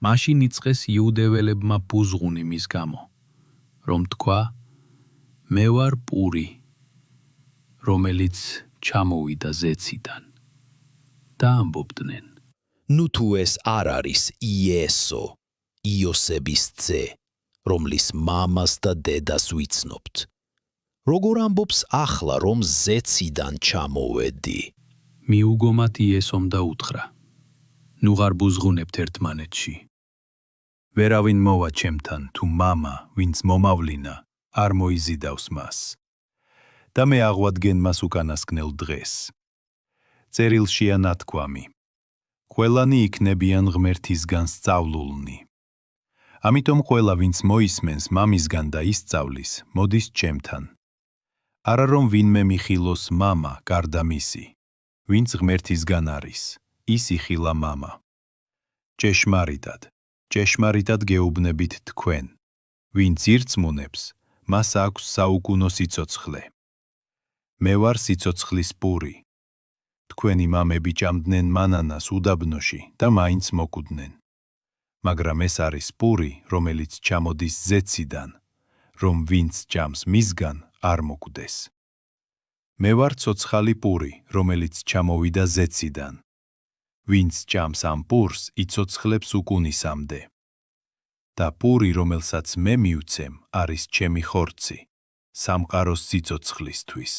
მაშინ იწყეს იუდეველებმა ბუზღუნი მის გამო, რომ თქვა, მე ვარ პური, რომელიც ჩამოვიდა ზეციდან და ამბობდნენ. ნუ თუ ეს არ არის იესო, იოსების ძე, რომლის მამას და დედას ვიცნობთ. როგორ ამბობს ახლა, რომ ზეციდან ჩამოვედი? მიუგომათ იესომ და უთხრა. ნუ ღარ ბუზღუნებთ ერთმანეთში. ვერავინ მოვა ჩემთან, თუ მამა, ვინც მომავლინა, არ მოიზიდავს მას. და მე აღვადგენ მას უკანასკნელ დღეს. წერილშია ნათქვამი. ყველანი იქნებიან ღმერთისგან სწავლულნი. ამიტომ ყველა, ვინც მოისმენს მამისგან და ისწავლის, მოდის ჩემთან. არა რომ ვინმე მიხილოს მამა გარდა მისი, ვინც ღმერთისგან არის, ის იხილა მამა. ჭეშმარიტად, ჭეშმარიტად გეუბნებით თქვენ, ვინც ირწმუნებს, მას აქვს საუკუნო სიცოცხლე. მე ვარ სიცოცხლის პური. თქვენი მამები ჭამდნენ მანანას უდაბნოში და მაინც მოკუდნენ. მაგრამ ეს არის პური, რომელიც ჩამოდის ზეციდან, რომ ვინც ჭამს მისგან არ მოკვდეს. მე ვარ ცოცხალი პური, რომელიც ჩამოვიდა ზეციდან. ვინც ჭამს ამ პურს, იცოცხლებს უკუნისამდე. და პური, რომელსაც მე მივცემ, არის ჩემი ხორცი, სამყაროს სიცოცხლისთვის.